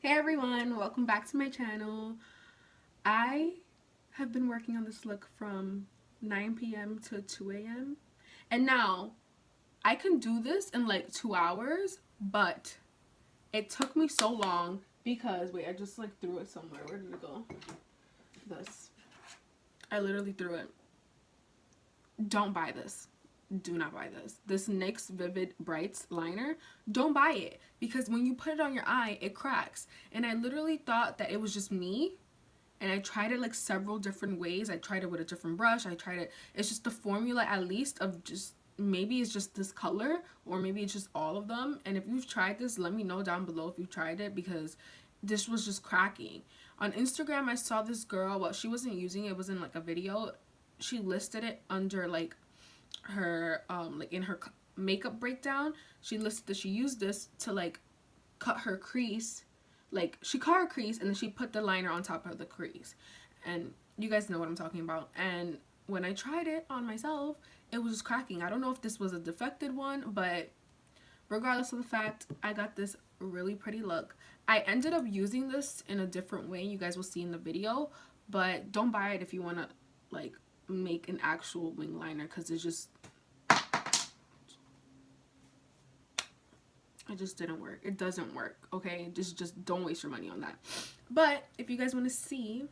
Hey everyone, welcome back to my channel. I have been working on this look from 9 p.m. to 2 a.m. And now I can do this in like 2 hours, but it took me so long because, wait, I just like threw it somewhere. Where did it go? This. I literally threw it. Don't buy this. Do not buy this. This NYX Vivid Brights liner, don't buy it because when you put it on your eye, it cracks. And I literally thought that it was just me, and I tried it like several different ways. I tried it with a different brush. I tried it. It's just the formula at least of just maybe it's just this color or maybe it's just all of them. And if you've tried this, let me know down below if you've tried it because this was just cracking. On Instagram, I saw this girl. Well, she wasn't using it. It was in like a video. She listed it under like her like in her makeup breakdown. She listed that she used this to like cut her crease. Like she cut her crease and then she put the liner on top of the crease, and you guys know what I'm talking about. And when I tried it on myself, it was just cracking. I don't know if this was a defected one, but regardless of the fact, I got this really pretty look. I ended up using this in a different way, you guys will see in the video, but don't buy it if you want to like make an actual wing liner because it just didn't work. It doesn't work, okay? Just don't waste your money on that. But if you guys want to see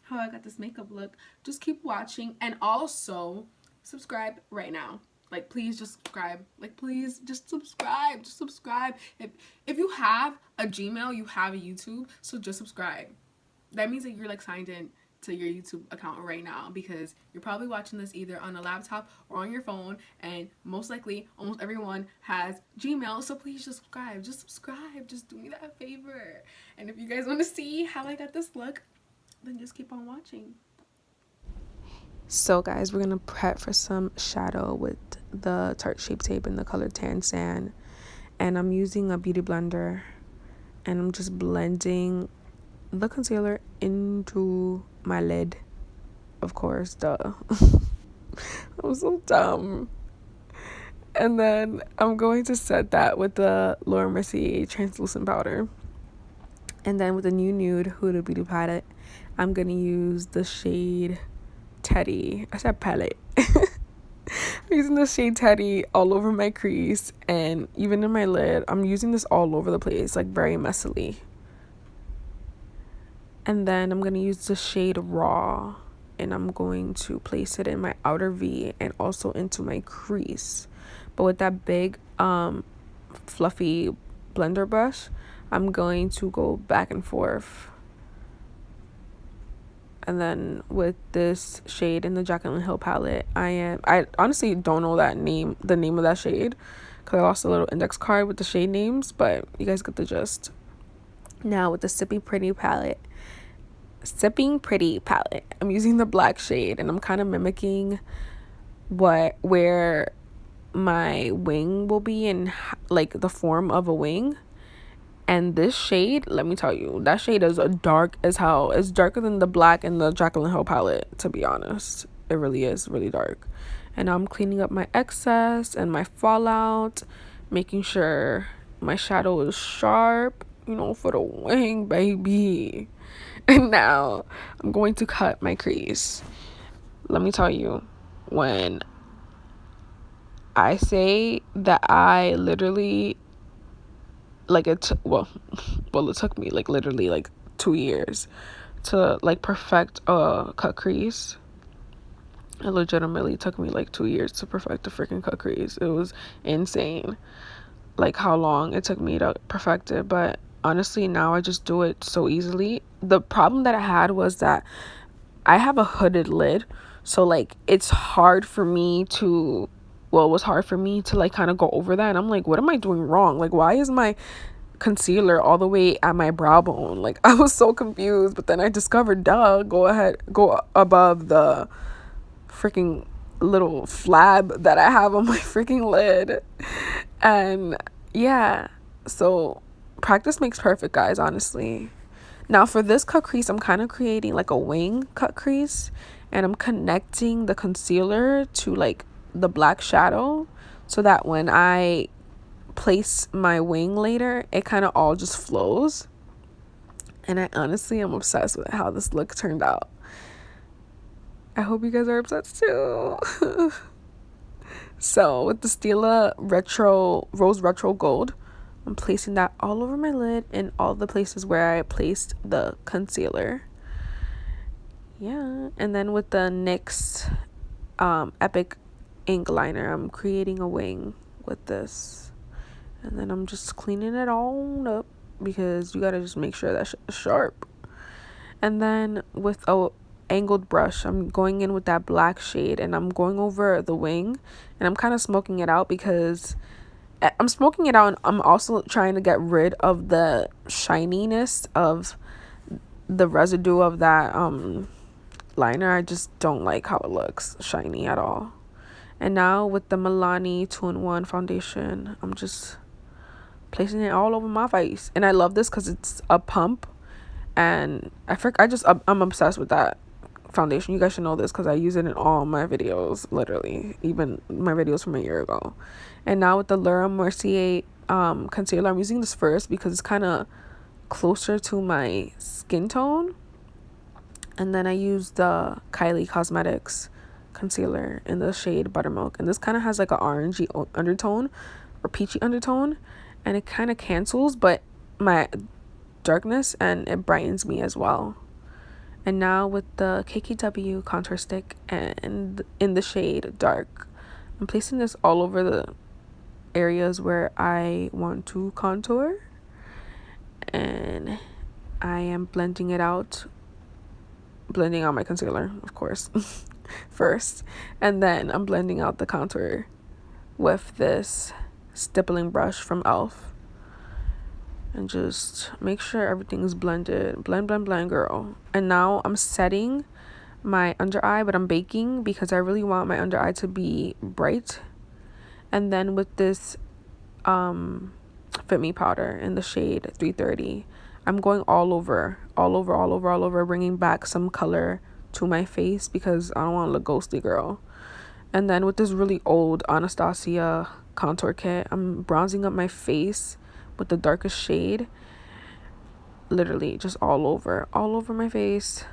how I got this makeup look, just keep watching, and also subscribe right now. Like, please just subscribe. Like, please just subscribe. Just subscribe. If you have a Gmail, you have a YouTube, so just subscribe. That means that you're like signed in to your YouTube account right now because you're probably watching this either on a laptop or on your phone, and most likely almost everyone has Gmail, so please just subscribe. Just subscribe. Just do me that favor. And if you guys want to see how I got this look, then just keep on watching. So guys, we're gonna prep for some shadow with the Tarte Shape Tape in the color Tan Sand, and I'm using a beauty blender and I'm just blending the concealer into my lid, of course, duh. I'm so dumb. And then I'm going to set that with the Laura Mercier translucent powder, and then with the new Nude Hudabeauty palette, I'm gonna use the shade Teddy. I said palette. I'm using the shade Teddy all over my crease and even in my lid. I'm using this all over the place, like very messily. And then I'm going to use the shade Raw, and I'm going to place it in my outer V and also into my crease. But with that big fluffy blender brush, I'm going to go back and forth. And then with this shade in the Jaclyn Hill palette, I honestly don't know the name of that shade because I lost a little index card with the shade names, but you guys get the gist. Now with the Sipping Pretty palette, I'm using the black shade, and I'm kind of mimicking where my wing will be in like the form of a wing. And this shade, let me tell you, that shade is dark as hell. It's darker than the black in the Jaclyn Hill palette, to be honest. It really is really dark. And I'm cleaning up my excess and my fallout, making sure my shadow is sharp, for the wing, baby. And now I'm going to cut my crease. Let me tell you, when I say that I literally it took me like literally like 2 years to like perfect a cut crease. It legitimately took me like 2 years to perfect a freaking cut crease. It was insane, like how long it took me to perfect it. But honestly, now I just do it so easily. The problem that I had was that I have a hooded lid, so like it's hard for me to it was hard for me to like kind of go over that, and I'm like, what am I doing wrong? Like, why is my concealer all the way at my brow bone? Like, I was so confused, but then I discovered, go above the freaking little flab that I have on my freaking lid. And yeah, so practice makes perfect, guys, honestly. Now for this cut crease, I'm kind of creating like a wing cut crease, and I'm connecting the concealer to like the black shadow so that when I place my wing later, it kind of all just flows. And I honestly am obsessed with how this look turned out. I hope you guys are obsessed too. So with the Stila Rose Retro Gold, I'm placing that all over my lid and all the places where I placed the concealer. Yeah, and then with the NYX Epic ink liner, I'm creating a wing with this. And then I'm just cleaning it all up because you gotta just make sure that shit is sharp. And then with a angled brush, I'm going in with that black shade and I'm going over the wing and I'm kind of smoking it out because I'm smoking it out and I'm also trying to get rid of the shininess of the residue of that liner. I just don't like how it looks shiny at all. And now with the Milani 2-in-1 foundation, I'm just placing it all over my face. And I love this because it's a pump. And I'm obsessed with that foundation. You guys should know this because I use it in all my videos, literally, even my videos from a year ago. And now with the Laura Mercier concealer, I'm using this first because it's kind of closer to my skin tone. And then I use the Kylie Cosmetics concealer in the shade Buttermilk, and this kind of has like an orangey undertone or peachy undertone, and it kind of cancels but my darkness and it brightens me as well. And now with the KKW contour stick and in the shade Dark, I'm placing this all over the areas where I want to contour, and I am blending out my concealer, of course, first, and then I'm blending out the contour with this stippling brush from Elf, and just make sure everything is blended. Blend, girl. And now I'm setting my under eye, but I'm baking because I really want my under eye to be bright. And then with this Fit Me powder in the shade 330, I'm going all over, bringing back some color to my face because I don't want to look ghostly, girl. And then with this really old Anastasia contour kit, I'm bronzing up my face with the darkest shade, literally just all over my face,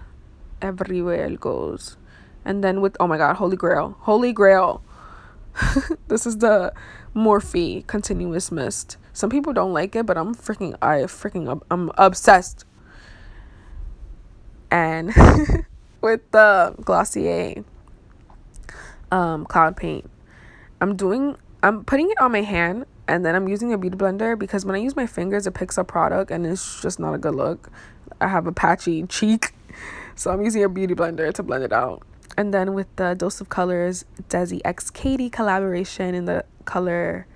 everywhere it goes. And then with, oh my god, holy grail, this is the Morphe Continuous Mist. Some people don't like it, but I'm obsessed. And with the Glossier Cloud Paint, I'm putting it on my hand, and then I'm using a beauty blender because when I use my fingers, it picks up product and it's just not a good look. I have a patchy cheek, so I'm using a beauty blender to blend it out. And then with the Dose of Colors Desi X Katie collaboration in the color,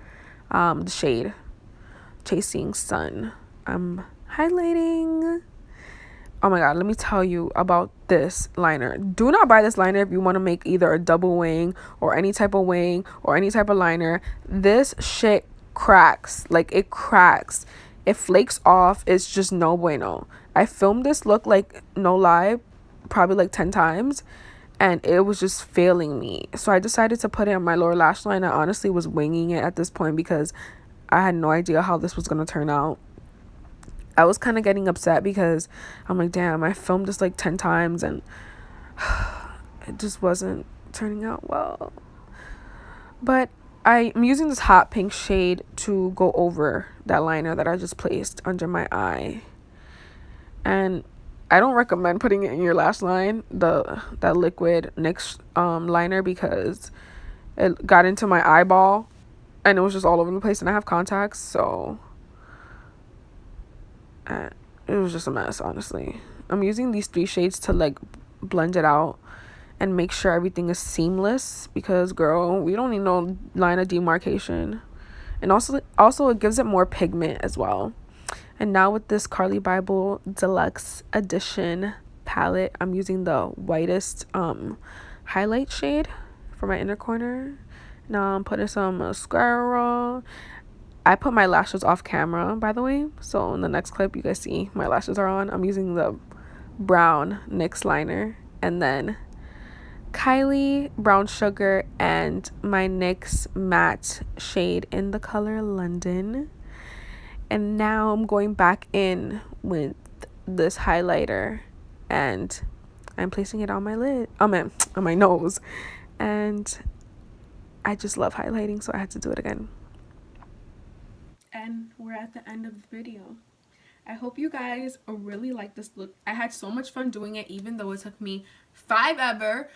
the shade Chasing Sun, I'm highlighting. Oh my god, let me tell you about this liner. Do not buy this liner if you want to make either a double wing or any type of wing or any type of liner. This shit cracks. Like, it cracks. It flakes off. It's just no bueno. I filmed this look, like, no lie, probably like 10 times. And it was just failing me. So I decided to put it on my lower lash line. I honestly was winging it at this point because I had no idea how this was going to turn out. I was kind of getting upset because I'm like, damn, I filmed this like 10 times and it just wasn't turning out well. But I'm using this hot pink shade to go over that liner that I just placed under my eye. And I don't recommend putting it in your lash line, that liquid NYX liner, because it got into my eyeball and it was just all over the place, and I have contacts, so it was just a mess, honestly. I'm using these 3 shades to like blend it out and make sure everything is seamless because, girl, we don't need no line of demarcation. And also it gives it more pigment as well. And now with this Carly Bible Deluxe Edition palette, I'm using the whitest highlight shade for my inner corner. Now I'm putting some mascara. I put my lashes off camera, by the way. So in the next clip, you guys see my lashes are on. I'm using the brown NYX liner. And then Kylie Brown Sugar and my NYX matte shade in the color London. And now I'm going back in with this highlighter and I'm placing it on my lid, on my nose, and I just love highlighting, so I had to do it again. And we're at the end of the video. I hope you guys really like this look. I had so much fun doing it, even though it took me 5 ever.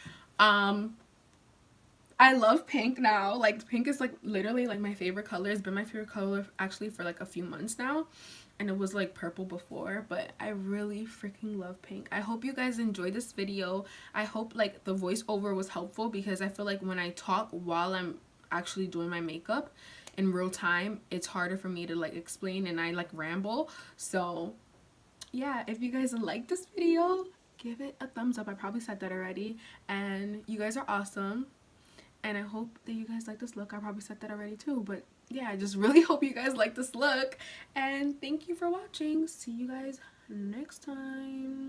I love pink now. Like, pink is like literally like my favorite color. It's been my favorite color actually for like a few months now, and it was like purple before, but I really freaking love pink. I hope you guys enjoyed this video. I hope like the voiceover was helpful, because I feel like when I talk while I'm actually doing my makeup in real time, it's harder for me to like explain, and I like ramble. So yeah, if you guys like this video, give it a thumbs up. I probably said that already, and you guys are awesome, and I hope that you guys like this look. I probably said that already too, but yeah, I just really hope you guys like this look, and thank you for watching. See you guys next time.